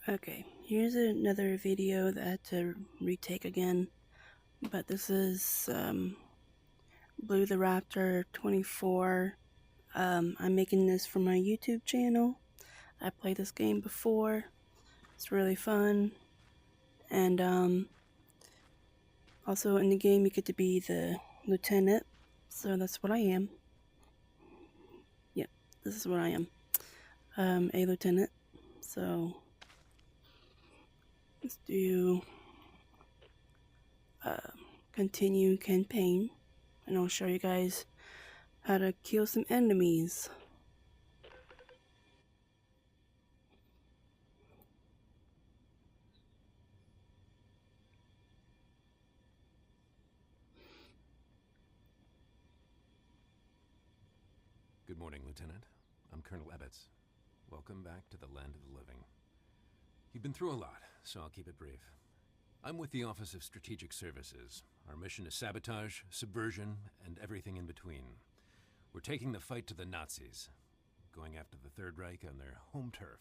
Okay, here's another video that I had to retake again, but this is Blue the Raptor 24. I'm making this for my YouTube channel. I played this game before. It's really fun, and also in the game you get to be the lieutenant, so that's what I am. Yep, this is what I am. A lieutenant. So let's do continue campaign, and I'll show you guys how to kill some enemies. Good morning, Lieutenant. I'm Colonel Ebbets. Welcome back to the land of the living. You've been through a lot, so I'll keep it brief. I'm with the Office of Strategic Services. Our mission is sabotage, subversion, and everything in between. We're taking the fight to the Nazis, going after the Third Reich on their home turf.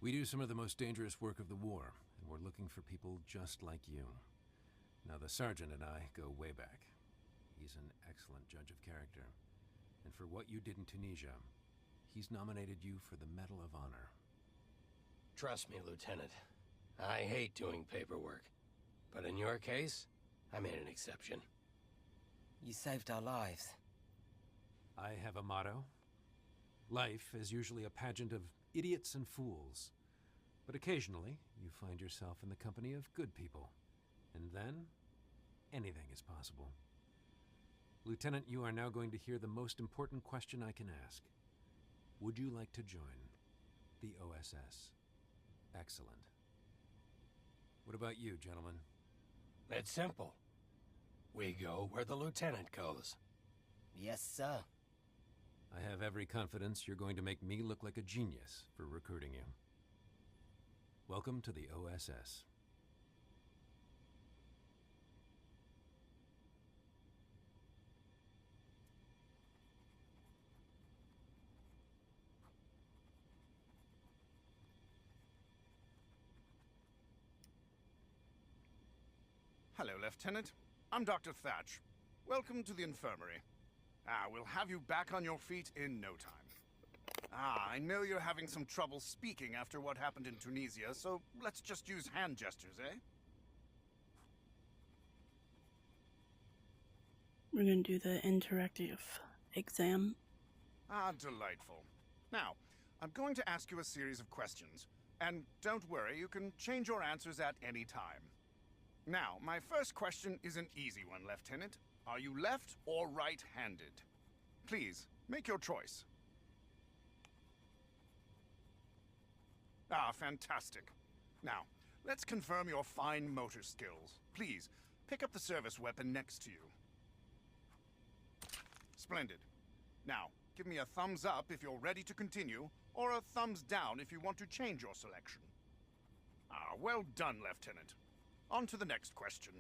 We do some of the most dangerous work of the war, and we're looking for people just like you. Now, the sergeant and I go way back. He's an excellent judge of character. And for what you did in Tunisia, he's nominated you for the Medal of Honor. Trust me, Lieutenant. I hate doing paperwork. But in your case, I made an exception. You saved our lives. I have a motto. Life is usually a pageant of idiots and fools. But occasionally, you find yourself in the company of good people. And then, anything is possible. Lieutenant, you are now going to hear the most important question I can ask. Would you like to join the OSS? Excellent. What about you, gentlemen? It's simple. We go where the lieutenant goes. Yes, sir. I have every confidence you're going to make me look like a genius for recruiting you. Welcome to the OSS. Hello, Lieutenant. I'm Dr. Thatch. Welcome to the infirmary. We'll have you back on your feet in no time. I know you're having some trouble speaking after what happened in Tunisia, so let's just use hand gestures, eh? We're gonna do the interactive exam. Delightful. Now, I'm going to ask you a series of questions, and don't worry, you can change your answers at any time. Now, my first question is an easy one, Lieutenant. Are you left or right-handed? Please, make your choice. Fantastic. Now, let's confirm your fine motor skills. Please, pick up the service weapon next to you. Splendid. Now, give me a thumbs up if you're ready to continue, or a thumbs down if you want to change your selection. Well done, Lieutenant. On to the next question.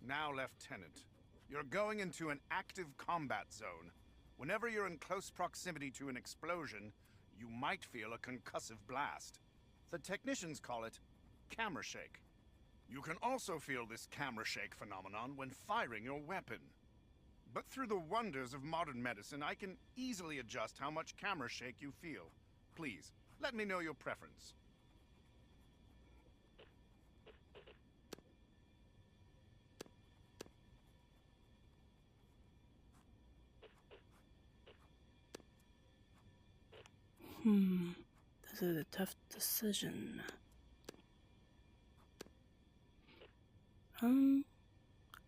Now, Lieutenant, you're going into an active combat zone. Whenever you're in close proximity to an explosion, you might feel a concussive blast. The technicians call it camera shake. You can also feel this camera shake phenomenon when firing your weapon. But through the wonders of modern medicine, I can easily adjust how much camera shake you feel. Please, let me know your preference. This is a tough decision.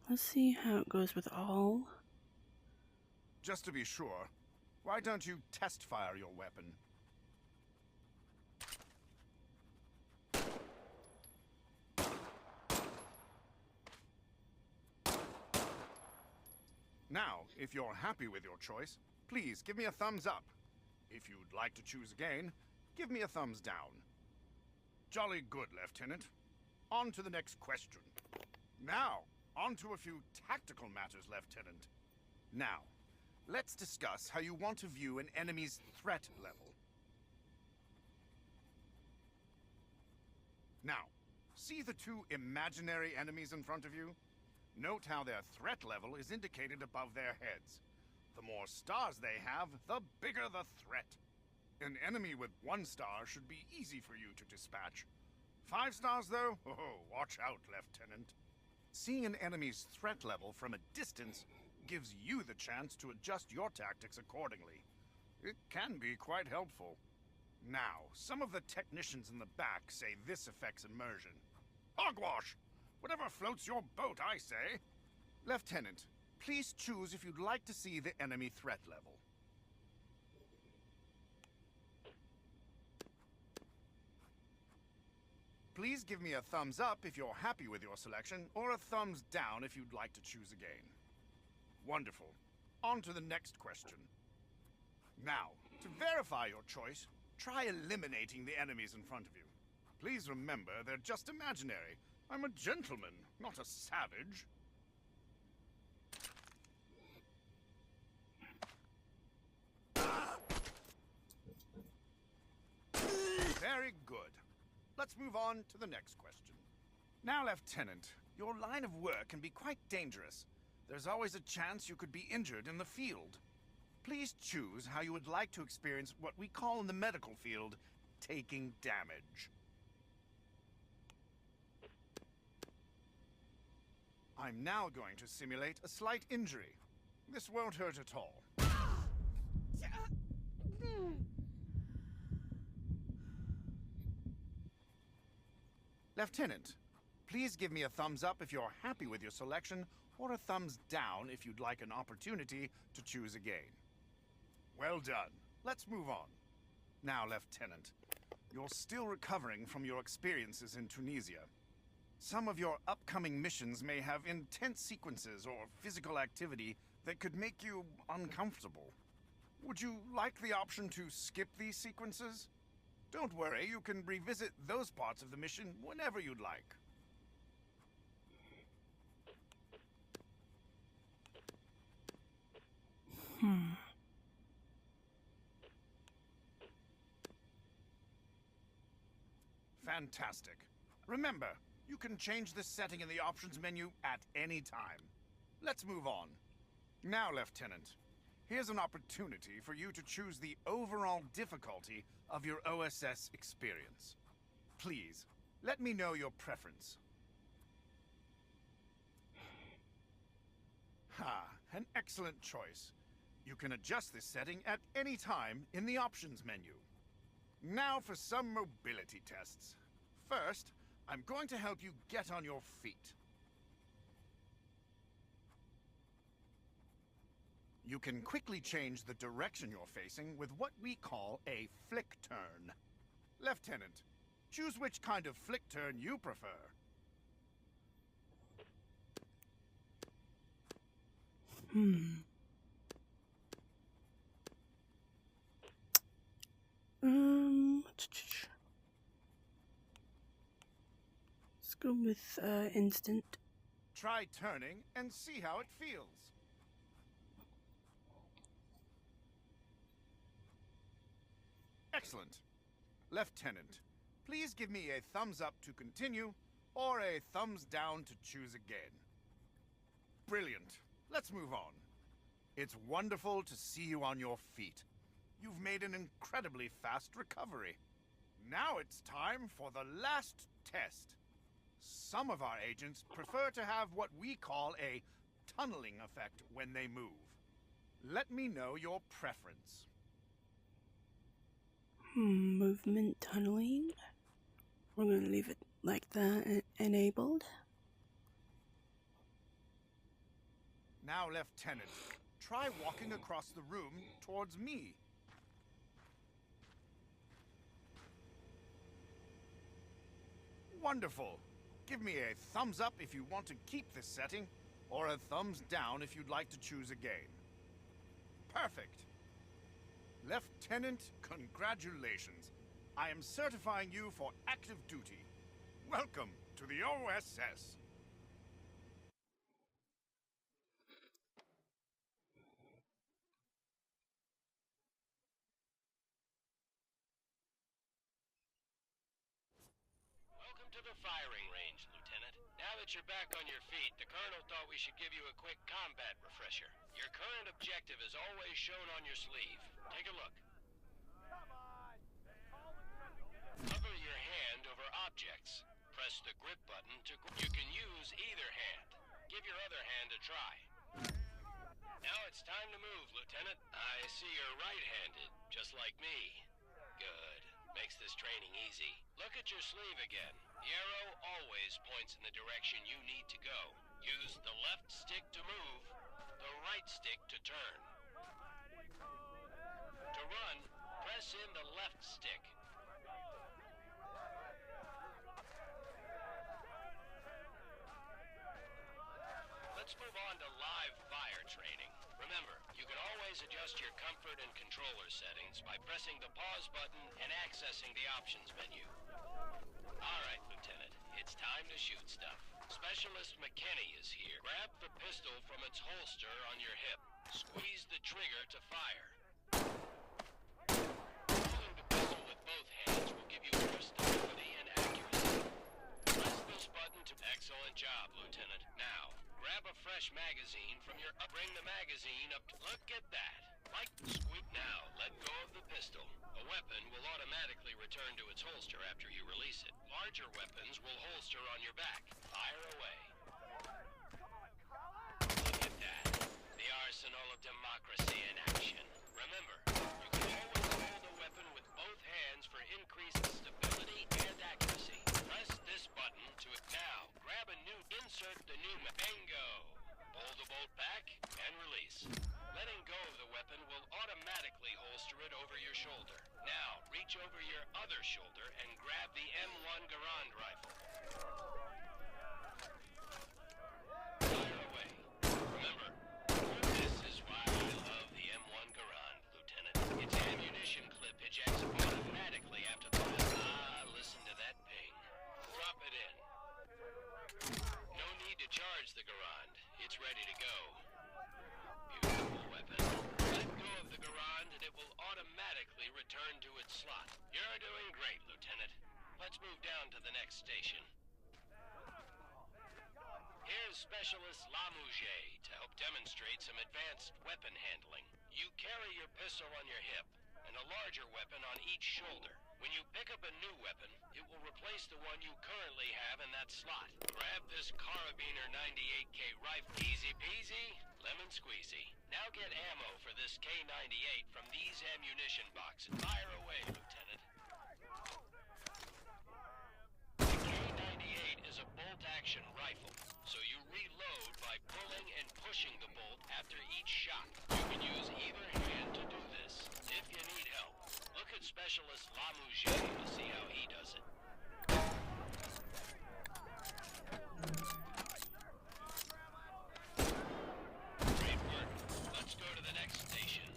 Let's see how it goes with all. Just to be sure, why don't you test fire your weapon? Now, if you're happy with your choice, please give me a thumbs up. If you'd like to choose again, give me a thumbs down. Jolly good, Lieutenant. On to the next question. Now, on to a few tactical matters, Lieutenant. Now, let's discuss how you want to view an enemy's threat level. Now, see the two imaginary enemies in front of you? Note how their threat level is indicated above their heads. The more stars they have, the bigger the threat. An enemy with 1 star should be easy for you to dispatch. 5 stars, though? Oh, watch out, Lieutenant. Seeing an enemy's threat level from a distance gives you the chance to adjust your tactics accordingly. It can be quite helpful. Now, some of the technicians in the back say this affects immersion. Hogwash! Whatever floats your boat, I say. Lieutenant, please choose if you'd like to see the enemy threat level. Please give me a thumbs up if you're happy with your selection, or a thumbs down if you'd like to choose again. Wonderful. On to the next question. Now, to verify your choice, try eliminating the enemies in front of you. Please remember, they're just imaginary. I'm a gentleman, not a savage. Very good. Let's move on to the next question. Now, Lieutenant, your line of work can be quite dangerous. There's always a chance you could be injured in the field. Please choose how you would like to experience what we call in the medical field, taking damage. I'm now going to simulate a slight injury. This won't hurt at all. Lieutenant, please give me a thumbs up if you're happy with your selection, or a thumbs down if you'd like an opportunity to choose again. Well done. Let's move on. Now, Lieutenant, you're still recovering from your experiences in Tunisia. Some of your upcoming missions may have intense sequences or physical activity that could make you uncomfortable. Would you like the option to skip these sequences? Don't worry, you can revisit those parts of the mission whenever you'd like. Fantastic. Remember, you can change this setting in the options menu at any time. Let's move on. Now, Lieutenant, here's an opportunity for you to choose the overall difficulty of your OSS experience. Please, let me know your preference. An excellent choice. You can adjust this setting at any time in the options menu. Now for some mobility tests. First, I'm going to help you get on your feet. You can quickly change the direction you're facing with what we call a flick turn. Lieutenant, choose which kind of flick turn you prefer. Let's go with instant. Try turning and see how it feels. Excellent. Lieutenant, please give me a thumbs up to continue, or a thumbs down to choose again. Brilliant. Let's move on. It's wonderful to see you on your feet. You've made an incredibly fast recovery. Now it's time for the last test. Some of our agents prefer to have what we call a tunneling effect when they move. Let me know your preference. Movement tunneling. We're going to leave it like that, enabled. Now, Lieutenant, try walking across the room towards me. Wonderful. Give me a thumbs up if you want to keep this setting, or a thumbs down if you'd like to choose again. Perfect. Lieutenant, congratulations. I am certifying you for active duty. Welcome to the OSS. Welcome to the firing range, Lieutenant. Now that you're back on your feet, the Colonel thought we should give you a quick combat refresher. Your current objective is always shown on your sleeve. Take a look. Cover your hand over objects. Press the grip button to You can use either hand. Give your other hand a try. Now it's time to move, Lieutenant. I see you're right-handed, just like me. Good. Makes this training easy. Look at your sleeve again. The arrow always points in the direction you need to go. Use the left stick to move, the right stick to turn. To run, press in the left stick. Let's move on to live fire training. Remember, you can always adjust your comfort and controller settings by pressing the pause button and accessing the options menu. Alright, Lieutenant, it's time to shoot stuff. Specialist McKinney is here. Grab the pistol from its holster on your hip. Squeeze the trigger to fire. Holding the pistol with both hands will give you more stability and accuracy. Press this button to... Excellent job, Lieutenant. Now, grab a fresh magazine from your... Bring the magazine up to... Look at that. Like squeak. Now, let go of the pistol. A weapon will automatically return to its holster after you release it. Larger weapons will holster on your back. Fire away. Look at that. The arsenal of democracy in action. Remember, you can always hold a weapon with both hands for increased stability and accuracy. Press this button to... Now, grab a new... Insert the new... Bingo! Pull the bolt back and release. Letting go of the weapon will automatically holster it over your shoulder. Now, reach over your other shoulder and grab the M1 Garand rifle. Fire away. Remember, this is why I love the M1 Garand, Lieutenant. Its ammunition clip ejects automatically after the... Ah, listen to that ping. Drop it in. No need to charge the Garand. It's ready to go. Beautiful weapon. Let go of the Garand and it will automatically return to its slot. You're doing great, Lieutenant. Let's move down to the next station. Here's Specialist Lamouche to help demonstrate some advanced weapon handling. You carry your pistol on your hip and a larger weapon on each shoulder. When you pick up a new weapon, it will replace the one you currently have in that slot. Grab this Carabiner 98K rifle. Easy peasy, lemon squeezy. Now get ammo for this K98 from these ammunition boxes. Fire away, Lieutenant. The K98 is a bolt-action rifle, so you reload by pulling and pushing the bolt after each shot. You can use either hand to do this. If you need help, look at Specialist Lamouche to see how he does it. Great work. Let's go to the next station.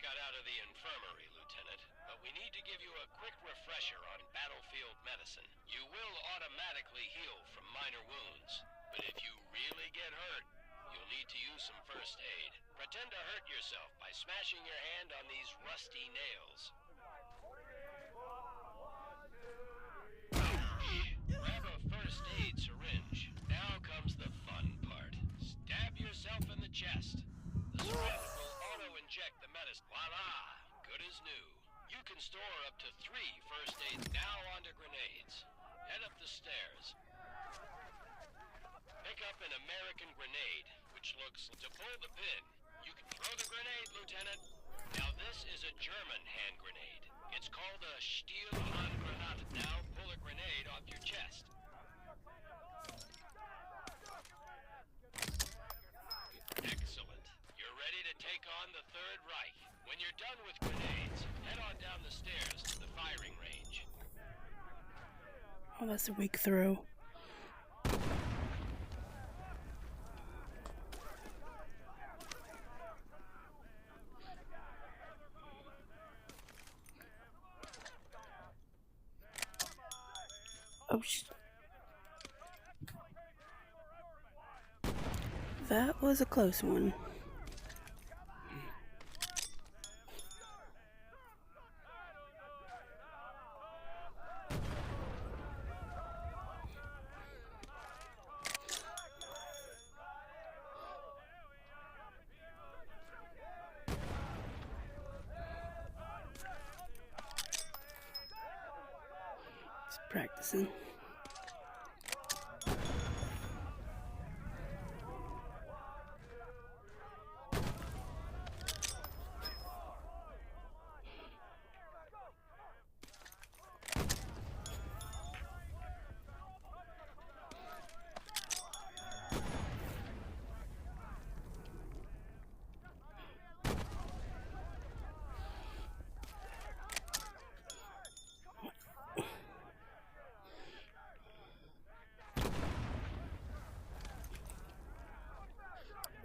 Got out of the infirmary, Lieutenant, but we need to give you a quick refresher on battlefield medicine. You will automatically heal from minor wounds, but if you really get hurt, you'll need to use some first aid. Pretend to hurt yourself by smashing your hand on these rusty nails. Grab a first aid syringe. Now comes the fun part. Stab yourself in the chest. The syringe will auto-inject the medicine. Voila! Good as new. You can store up to 3 first aids. Now onto grenades. Head up the stairs. Pick up an American grenade, which looks... To pull the pin, you can throw the grenade, Lieutenant. Now this is a German hand grenade. It's called a Stielhandgranate. Now pull a grenade off your chest. Excellent. You're ready to take on the Third Reich. When you're done with grenades, head on down the stairs to the firing range. Oh, that's a weak throw. Oh, that was a close one. Just practicing.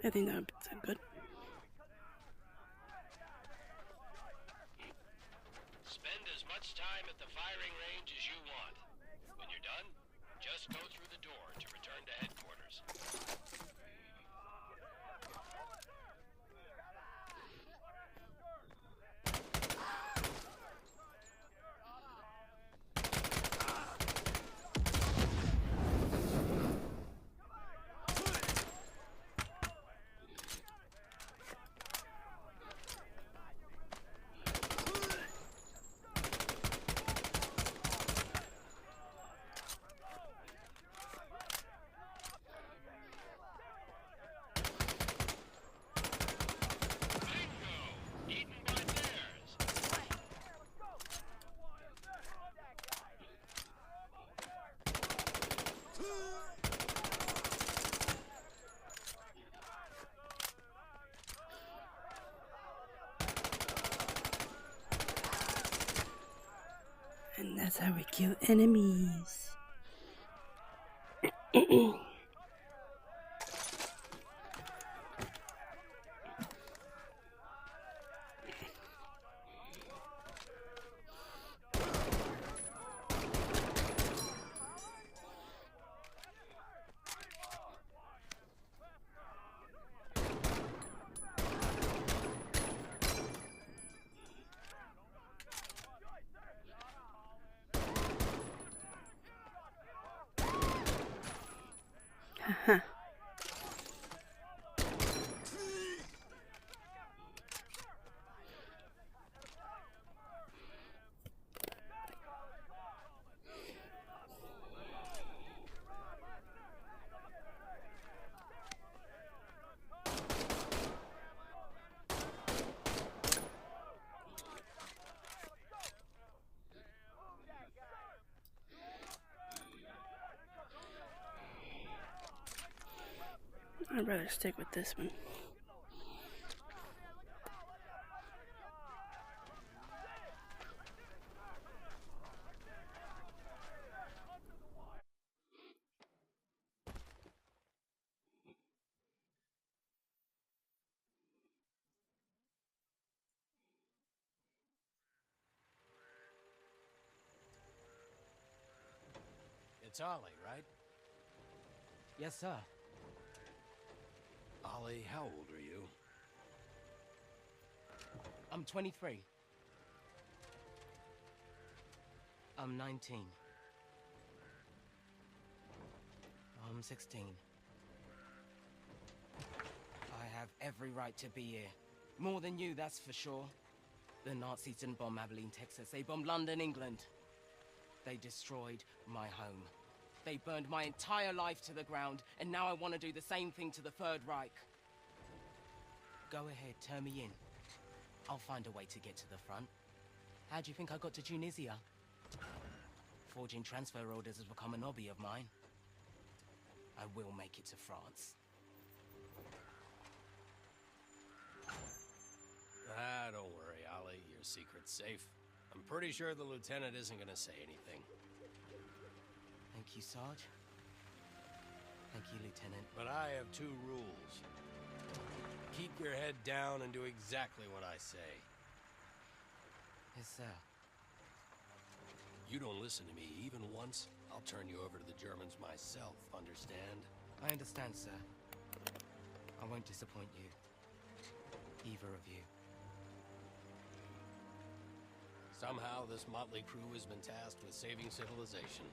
I think that's good. Spend as much time at the firing range as you want. When you're done, just go through the door to return to headquarters. And that's how we kill enemies. Haha. I'd rather stick with this one. It's Ollie, right? Yes, sir. Ollie, how old are you? I'm 23. I'm 19. I'm 16. I have every right to be here. More than you, that's for sure. The Nazis didn't bomb Abilene, Texas. They bombed London, England. They destroyed my home. They burned my entire life to the ground, and now I want to do the same thing to the Third Reich. Go ahead, turn me in. I'll find a way to get to the front. How do you think I got to Tunisia? Forging transfer orders has become an hobby of mine. I will make it to France. Don't worry, Ollie. Your secret's safe. I'm pretty sure the lieutenant isn't gonna say anything. Thank you, Sarge. Thank you, Lieutenant. But I have two rules. Keep your head down and do exactly what I say. Yes, sir. You don't listen to me even once, I'll I'll turn you over to the Germans myself, understand? I understand, sir. I won't disappoint you. Either of you. Somehow, this motley crew has been tasked with saving civilization.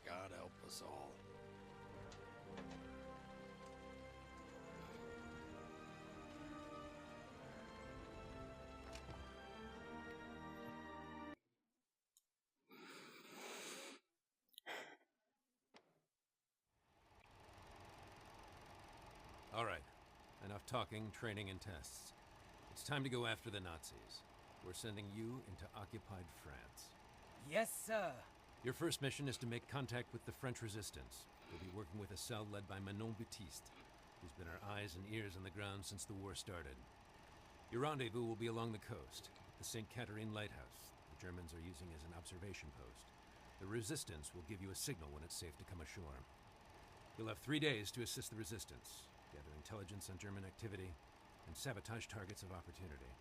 God help us all. All right. Enough talking, training, and tests. It's time to go after the Nazis. We're sending you into occupied France. Yes, sir. Your first mission is to make contact with the French resistance. You'll be working with a cell led by Manon Baptiste, who's been our eyes and ears on the ground since the war started. Your rendezvous will be along the coast, the St. Catherine Lighthouse. The Germans are using as an observation post. The resistance will give you a signal when it's safe to come ashore. You'll have 3 days to assist the resistance, gather intelligence on German activity, and sabotage targets of opportunity.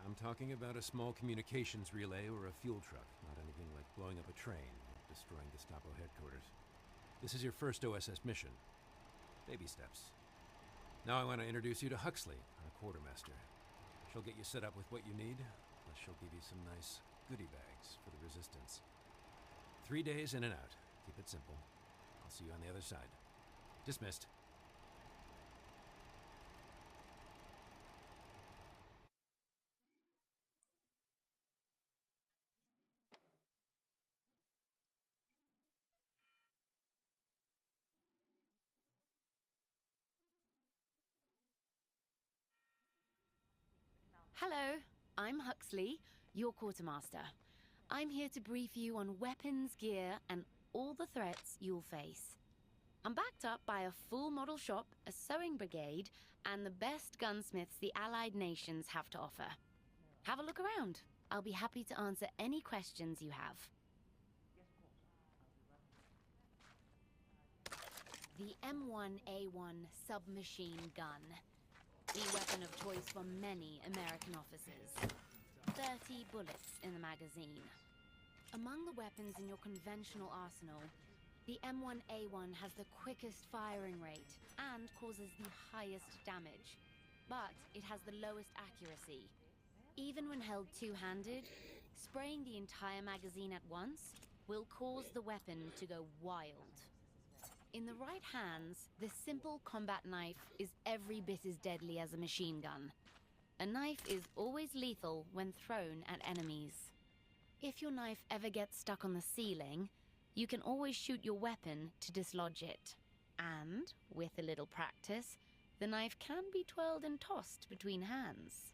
I'm talking about a small communications relay or a fuel truck, not anything like blowing up a train or destroying Gestapo headquarters. This is your first OSS mission. Baby steps. Now I want to introduce you to Huxley, our quartermaster. She'll get you set up with what you need, plus she'll give you some nice goodie bags for the resistance. 3 days in and out. Keep it simple. I'll see you on the other side. Dismissed. Hello, I'm Huxley, your quartermaster. I'm here to brief you on weapons, gear, and all the threats you'll face. I'm backed up by a full model shop, a sewing brigade, and the best gunsmiths the Allied nations have to offer. Have a look around. I'll be happy to answer any questions you have. The M1A1 submachine gun. The weapon of choice for many American officers. 30 bullets in the magazine. Among the weapons in your conventional arsenal, the M1A1 has the quickest firing rate and causes the highest damage. But it has the lowest accuracy. Even when held two-handed, spraying the entire magazine at once will cause the weapon to go wild. In the right hands, this simple combat knife is every bit as deadly as a machine gun. A knife is always lethal when thrown at enemies. If your knife ever gets stuck on the ceiling, you can always shoot your weapon to dislodge it. And, with a little practice, the knife can be twirled and tossed between hands.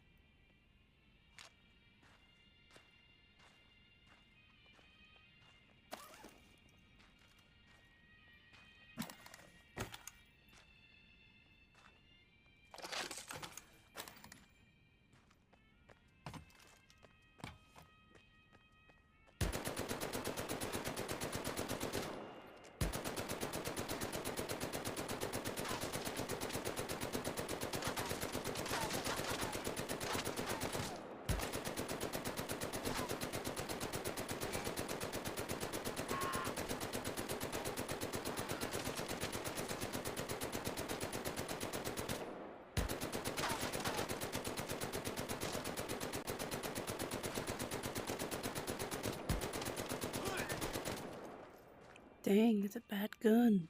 Dang, it's a bad gun.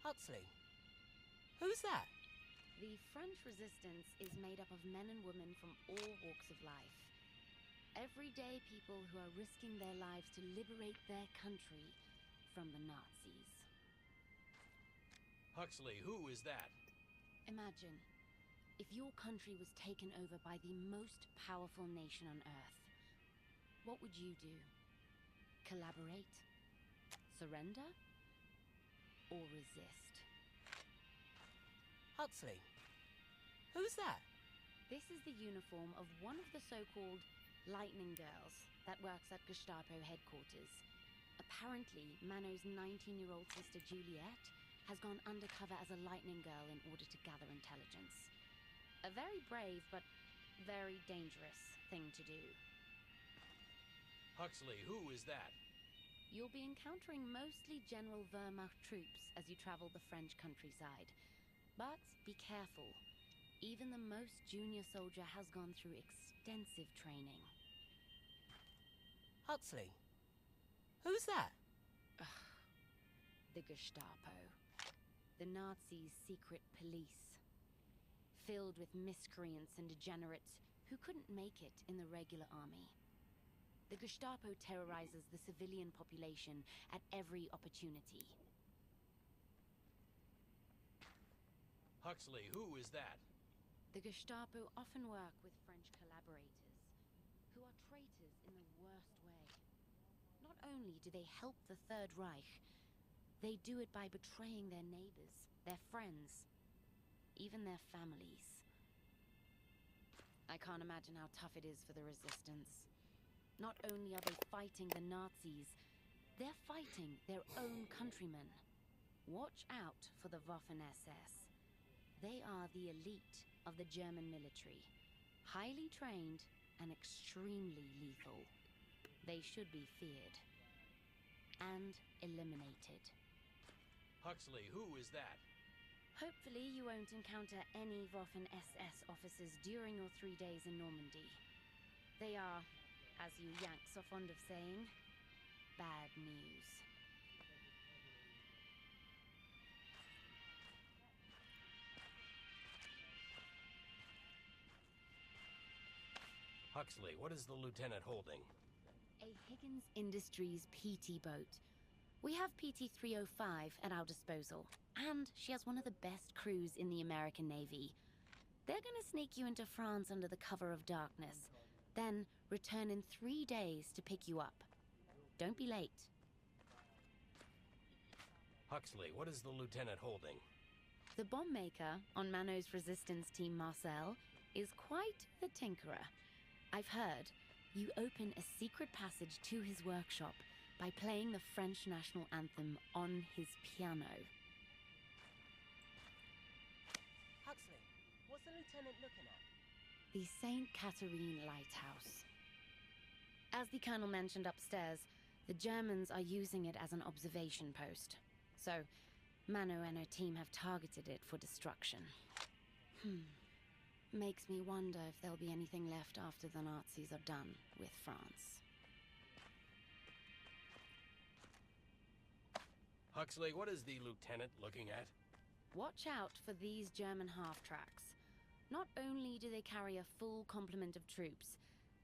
Huxley? Who's that? The French resistance is made up of men and women from all walks of life. Everyday people who are risking their lives to liberate their country from the Nazis. Huxley, who is that? Imagine, if your country was taken over by the most powerful nation on Earth, what would you do? Collaborate? Surrender? Or resist? Huxley? Who's that? This is the uniform of one of the so-called Lightning Girls that works at Gestapo headquarters. Apparently, Mano's 19-year-old sister Juliet has gone undercover as a lightning girl in order to gather intelligence. A very brave, but very dangerous thing to do. Huxley, who is that? You'll be encountering mostly General Wehrmacht troops as you travel the French countryside. But be careful. Even the most junior soldier has gone through extensive training. Huxley, who's that? The Gestapo. The Nazis' secret police. Filled with miscreants and degenerates who couldn't make it in the regular army. The Gestapo terrorizes the civilian population at every opportunity. Huxley, who is that? The Gestapo often work with French collaborators, who are traitors in the worst way. Not only do they help the Third Reich, they do it by betraying their neighbors, their friends, even their families. I can't imagine how tough it is for the resistance. Not only are they fighting the Nazis, they're fighting their own countrymen. Watch out for the Waffen-SS. They are the elite of the German military, highly trained and extremely lethal. They should be feared and eliminated. Huxley, who is that? Hopefully you won't encounter any Waffen-SS officers during your 3 days in Normandy. They are, as you Yanks are fond of saying, bad news. Huxley, what is the lieutenant holding? A Higgins Industries PT boat. We have PT 305 at our disposal, and she has one of the best crews in the American Navy. They're gonna sneak you into France under the cover of darkness, then return in 3 days to pick you up. Don't be late. Huxley, what is the lieutenant holding? The bomb maker on Mano's resistance team, Marcel, is quite the tinkerer. I've heard you open a secret passage to his workshop by playing the French national anthem on his piano. Huxley, what's the lieutenant looking at? The St. Catherine Lighthouse. As the colonel mentioned upstairs, the Germans are using it as an observation post. So, Mano and her team have targeted it for destruction. Makes me wonder if there'll be anything left after the Nazis are done with France. Huxley, what is the lieutenant looking at? Watch out for these German half-tracks. Not only do they carry a full complement of troops,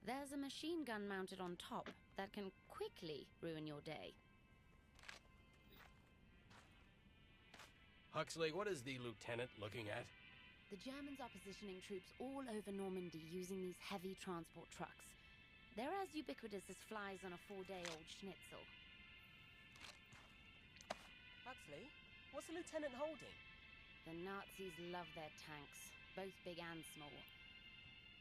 there's a machine gun mounted on top that can quickly ruin your day. Huxley, what is the lieutenant looking at? The Germans are positioning troops all over Normandy using these heavy transport trucks. They're as ubiquitous as flies on a 4-day-old schnitzel. Huxley, what's the lieutenant holding? The Nazis love their tanks, both big and small.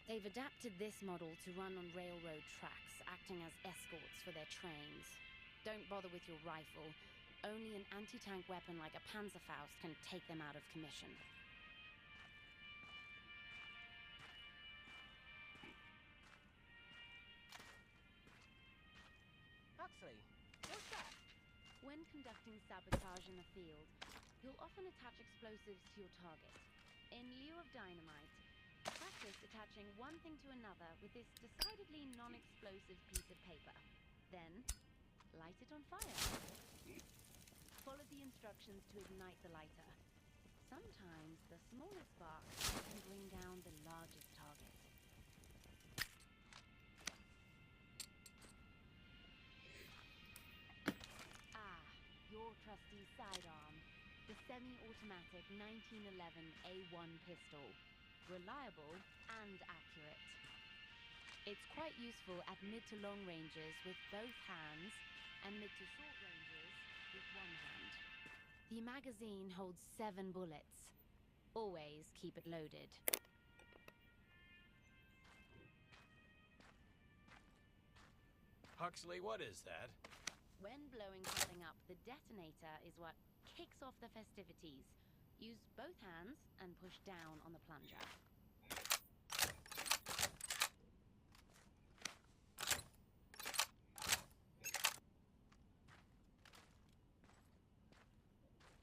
They've adapted this model to run on railroad tracks, acting as escorts for their trains. Don't bother with your rifle. Only an anti-tank weapon like a Panzerfaust can take them out of commission. Huxley, what's that? When conducting sabotage in the field, you'll often attach explosives to your target. In lieu of dynamite, practice attaching one thing to another with this decidedly non-explosive piece of paper. Then, light it on fire. Follow the instructions to ignite the lighter. Sometimes the smallest spark can bring down the largest target. Your trusty sidearm, the semi-automatic 1911 A1 pistol. Reliable and accurate. It's quite useful at mid to long ranges with both hands and mid to short ranges with one hand. The magazine holds 7 bullets. Always keep it loaded. Huxley, what is that? When blowing something up, the detonator is what kicks off the festivities. Use both hands and push down on the plunger.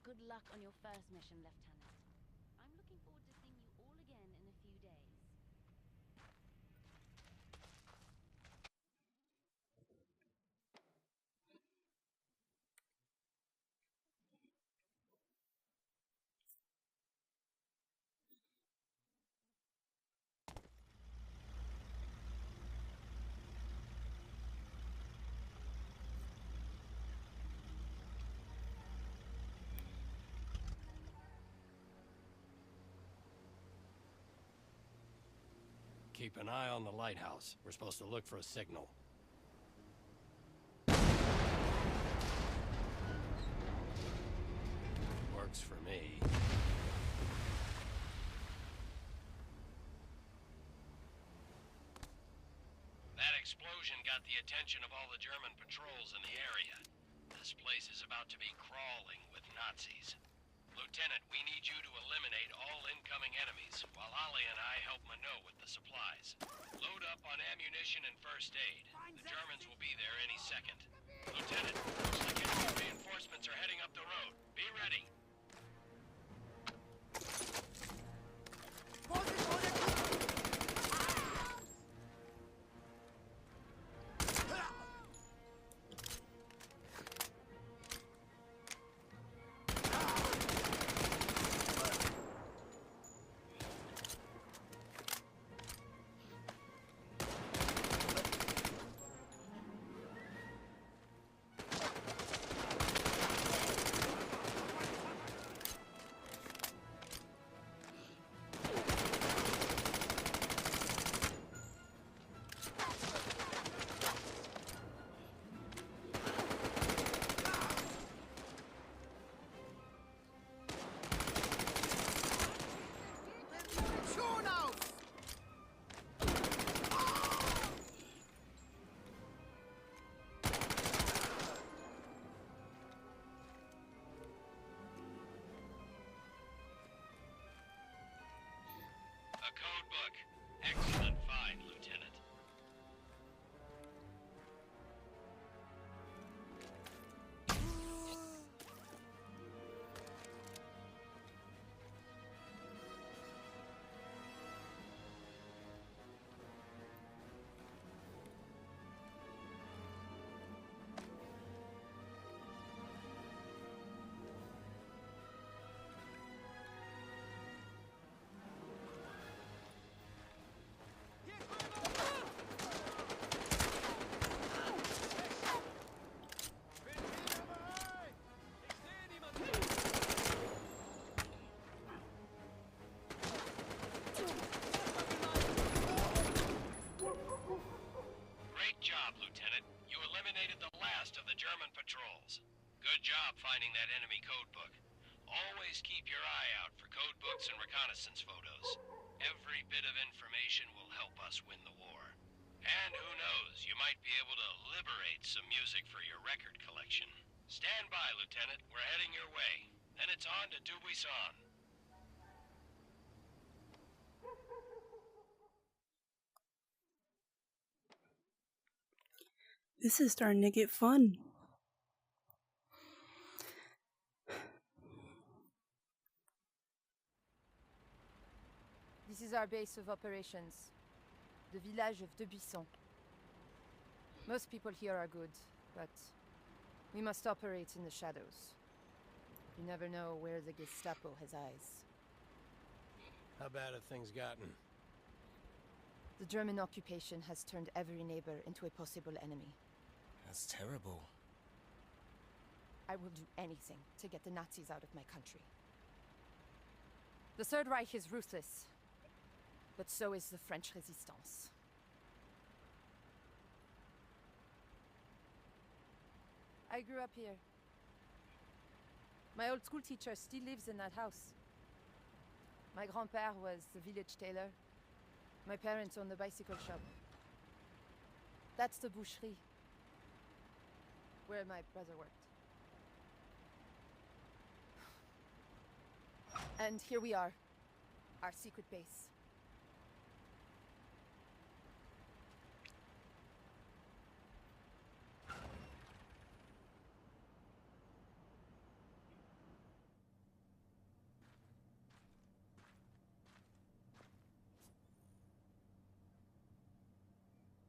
Good luck on your first mission, Lieutenant. I'm looking forward to seeing you all again in a few days. Keep an eye on the lighthouse. We're supposed to look for a signal. Works for me. That explosion got the attention of all the German patrols in the area. This place is about to be crawling with Nazis. Lieutenant, we need you to eliminate all incoming enemies, while Ollie and I help Minot with the supplies. Load up on ammunition and first aid. The Germans will be there any second. Lieutenant, looks like enemy reinforcements are heading up the road. Be ready. A code book. Excellent find, Lieutenant. Great job, Lieutenant. You eliminated the last of the German patrols. Good job finding that enemy code book. Always keep your eye out for code books and reconnaissance photos. Every bit of information will help us win the war. And who knows, you might be able to liberate some music for your record collection. Stand by, Lieutenant. We're heading your way. Then it's on to Dubuisson. This is starting to get fun. This is our base of operations, the village of Dubuisson. Most people here are good, but we must operate in the shadows. You never know where the Gestapo has eyes. How bad have things gotten? The German occupation has turned every neighbor into a possible enemy. That's terrible. I will do anything to get the Nazis out of my country. The Third Reich is ruthless, but so is the French resistance. I grew up here. My old school teacher still lives in that house. My grand-père was the village tailor. My parents owned the bicycle shop. That's the boucherie, where my brother worked. And here we are. Our secret base.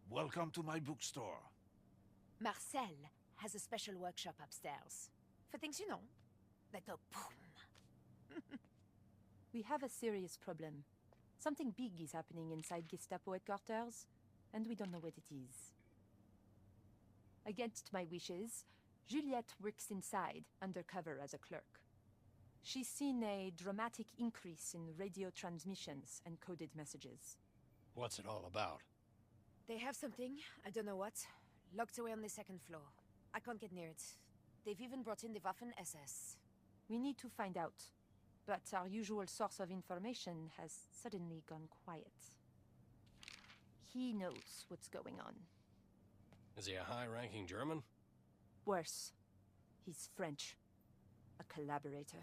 Welcome to my bookstore. Marcel has a special workshop upstairs. For things you know, that go boom. We have a serious problem. Something big is happening inside Gestapo headquarters, and we don't know what it is. Against my wishes, Juliette works inside, undercover as a clerk. She's seen a dramatic increase in radio transmissions and coded messages. What's it all about? They have something, I don't know what, locked away on the second floor. I can't get near it. They've even brought in the Waffen SS. We need to find out, but our usual source of information has suddenly gone quiet. He knows what's going on. Is he a high-ranking German? Worse, he's French. A collaborator.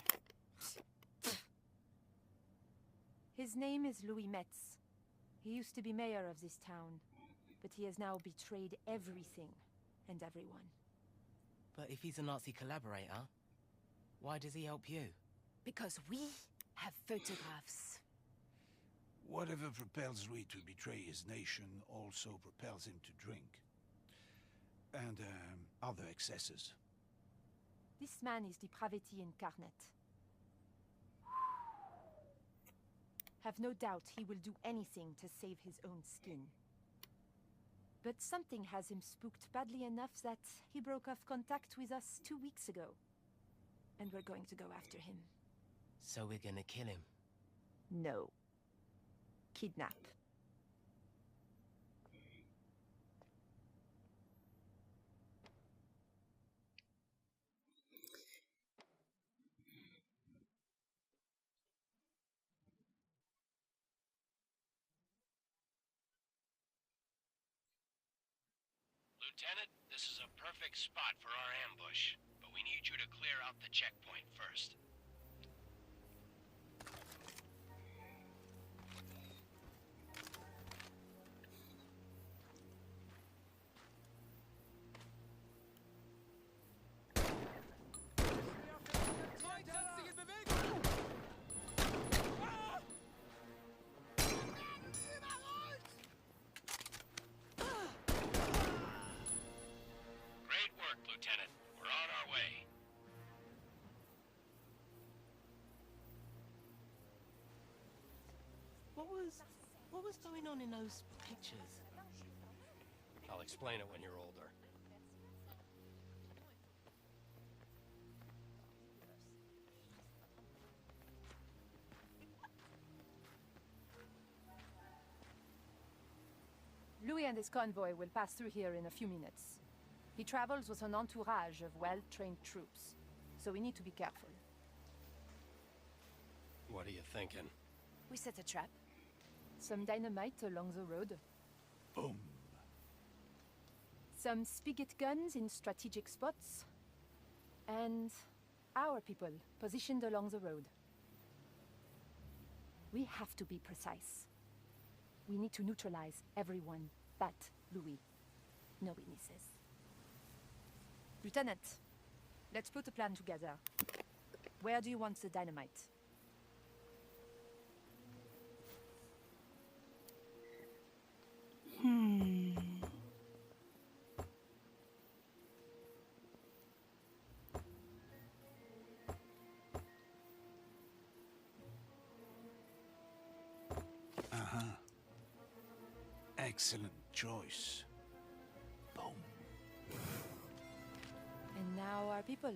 His name is Louis Metz. He used to be mayor of this town, but he has now betrayed everything and everyone. But if he's a Nazi collaborator, why does he help you? Because we have photographs. Whatever propels Louis to betray his nation also propels him to drink. And, other excesses. This man is depravity incarnate. Have no doubt he will do anything to save his own skin. But something has him spooked badly enough that he broke off contact with us 2 weeks ago. And we're going to go after him. So we're gonna kill him? No. Kidnap. Lieutenant, this is a perfect spot for our ambush, but we need you to clear out the checkpoint first. Great work, Lieutenant. We're on our way. What was going on in those pictures? I'll explain it when you're older. Louis and his convoy will pass through here in a few minutes. He travels with an entourage of well-trained troops, so we need to be careful. What are you thinking? We set a trap. Some dynamite along the road. Boom. Some spigot guns in strategic spots. And our people positioned along the road. We have to be precise. We need to neutralize everyone but Louis. No witnesses. Lieutenant, let's put a plan together. Where do you want the dynamite? Uh-huh. Excellent choice. Boom. And now our people.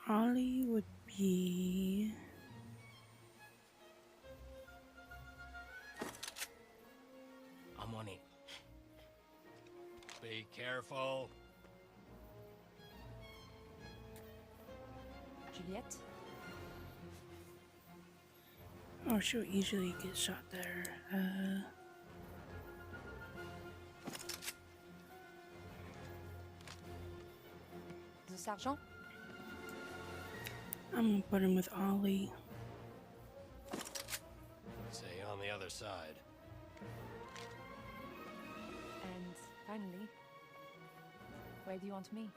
Ollie would be... I'm on it. Be careful. Juliette? Oh, she'll easily get shot there. the sergeant? I'm gonna put him with Ollie. Say on the other side. And finally, where do you want me?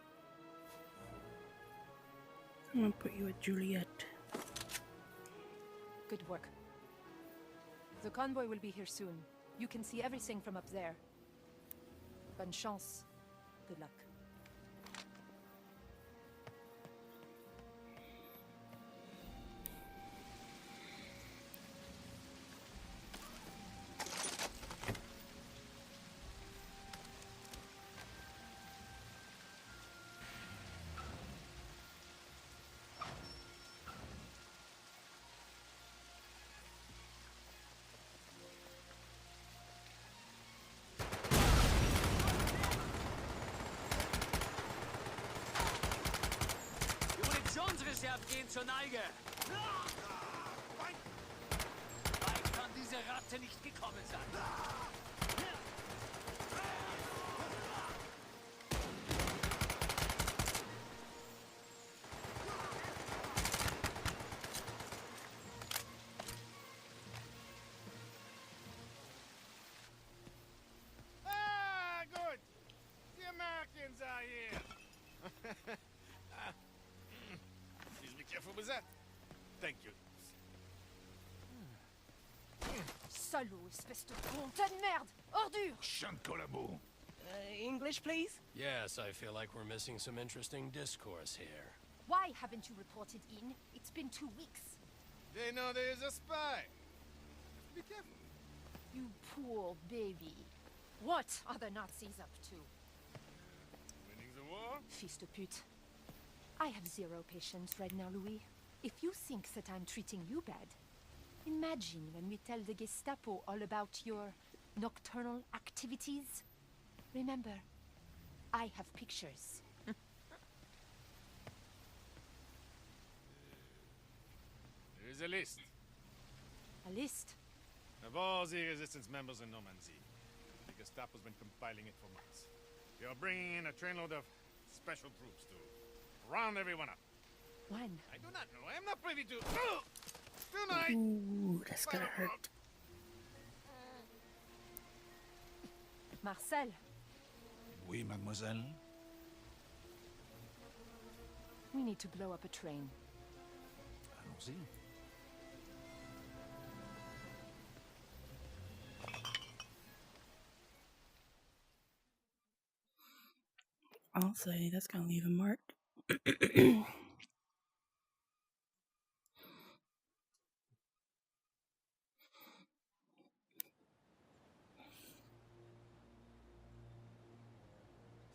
I'm gonna put you with Juliet. Good work. The convoy will be here soon. You can see everything from up there. Bonne chance. Good luck. Munitionsreserve gehen zur Neige. Weit kann diese Ratte nicht gekommen sein. Ah, good. The Americans are here. Please be careful with that. Thank you. Salaud, espèce de con, tas de merde! Ordure! Chien de collabo. English, please? Yes, I feel like we're missing some interesting discourse here. Why haven't you reported in? It's been 2 weeks. They know there is a spy. Be careful. You poor baby. What are the Nazis up to? Winning the war? Fils de pute. I have zero patience right now, Louis. If you think that I'm treating you bad, imagine when we tell the Gestapo all about your nocturnal activities. Remember, I have pictures. There is a list A list? of all the resistance members in Normandy. The Gestapo's been compiling it for months. They are bringing in a trainload of special troops to round everyone up. When? I do not know. I am not privy to. Tonight. Ooh, that's gonna hurt. Marcel, Oui, mademoiselle. we need to blow up a train. Allons-y. I'll say that's gonna leave a mark.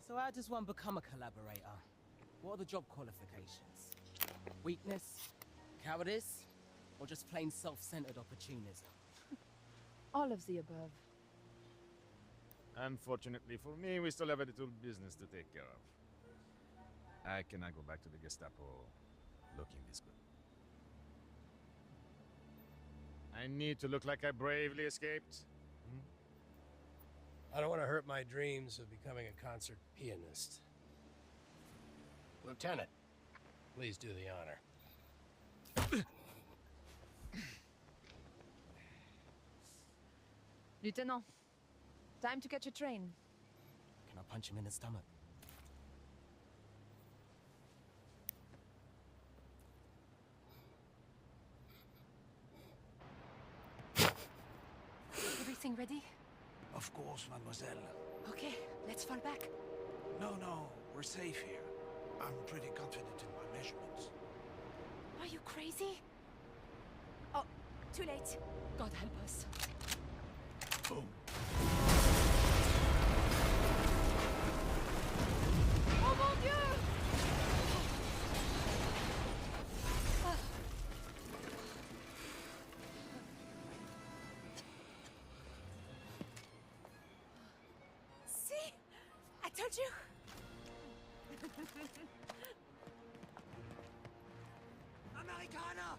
So how does one become a collaborator? What are the job qualifications? Weakness? Cowardice? Or just plain self-centered opportunism? All of the above. Unfortunately for me, we still have a little business to take care of. I cannot go back to the Gestapo looking this good. I need to look like I bravely escaped. I don't want to hurt my dreams of becoming a concert pianist. Lieutenant, please do the honor. Lieutenant, time to catch a train. Can I punch him in the stomach? Everything ready? Of course, mademoiselle. Okay, let's fall back. No, we're safe here. I'm pretty confident in my measurements. Are you crazy? Oh, too late. God help us. Boom. Oh mon Dieu! Ah. See? I told you! Amerikaner!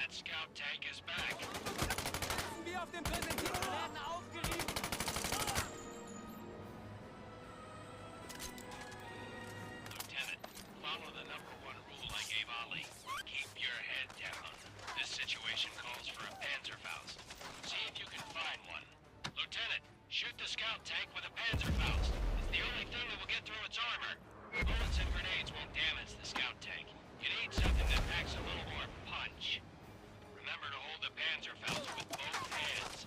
That scout tank is back. Wir auf dem Präsentierten werden aufgerieben. Lieutenant, follow the #1 rule I gave Ali. Keep your head down. This situation calls for a Panzerfaust. See if you can find one. Lieutenant, shoot the scout tank with a Panzerfaust. It's the only thing that will get through its armor. Bullets and grenades won't damage the scout tank. You need something that packs a little more punch. Remember to hold the Panzerfaust with both hands.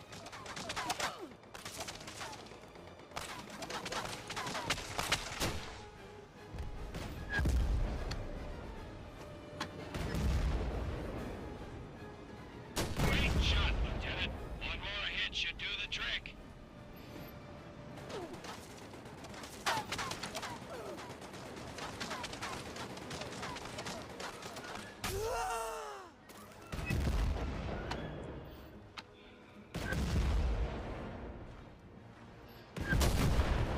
Great shot, Lieutenant. One more hit should do the trick.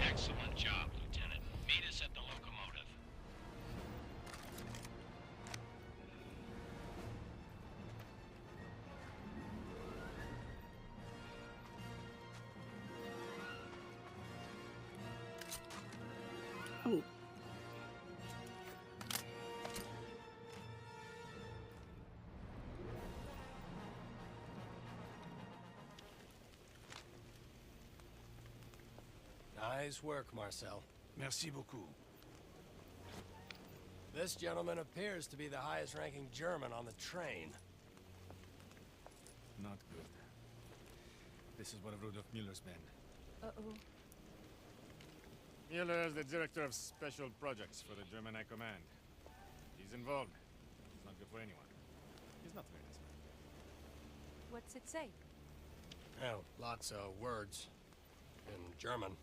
Excellent job, Lieutenant. Meet us at the locomotive. Oh. Nice work, Marcel. Merci beaucoup. This gentleman appears to be the highest-ranking German on the train. Not good. This is one of Rudolf Mueller's men. Uh-oh. Mueller is the director of special projects for the German High Command. He's involved. It's not good for anyone. He's not a very nice man. What's it say? Oh, lots of words in German.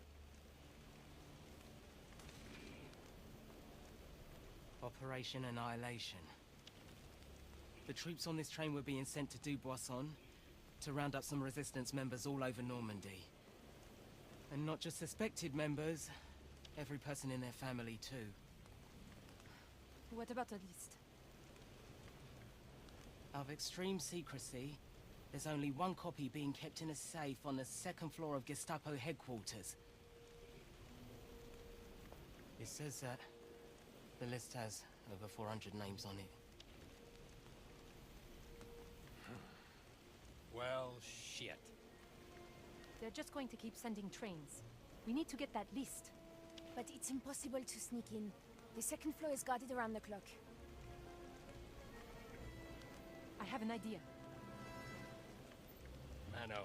Operation Annihilation. The troops on this train were being sent to Dubuisson to round up some resistance members all over Normandy. And not just suspected members, every person in their family too. What about a list? Of extreme secrecy, there's only one copy being kept in a safe on the second floor of Gestapo headquarters. It says that the list has over 400 names on it. Well, shit. They're just going to keep sending trains. We need to get that list. But it's impossible to sneak in. The second floor is guarded around the clock. I have an idea. I know.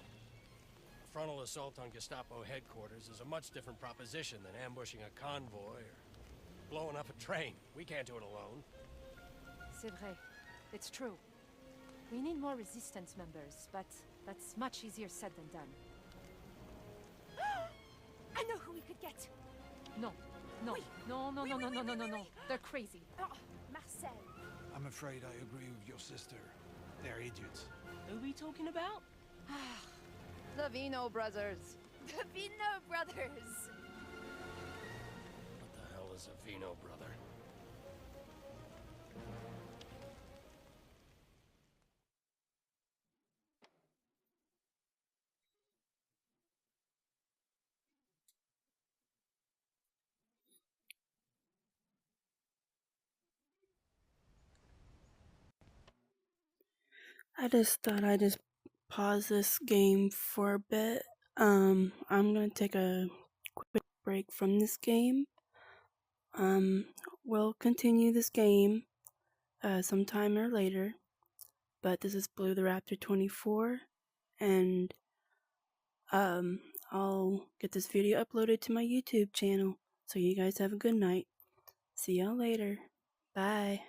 A frontal assault on Gestapo headquarters is a much different proposition than ambushing a convoy or blowing up a train. We can't do it alone. C'est vrai. It's true. We need more resistance members, but that's much easier said than done. I know who we could get. No. No. Oui. No, no, Oui, no, oui, no, oui, no, oui, no, oui, no, no. oui. They're crazy. Oh, Marcel. I'm afraid I agree with your sister. They're idiots. Who are we talking about? The Vino brothers. The Vino brothers. What the hell is a Vino brother? I just thought I'd just pause this game for a bit. I'm gonna take a quick break from this game. We'll continue this game sometime or later. But this is Blue the Raptor 24, and I'll get this video uploaded to my YouTube channel. So you guys have a good night. See y'all later. Bye.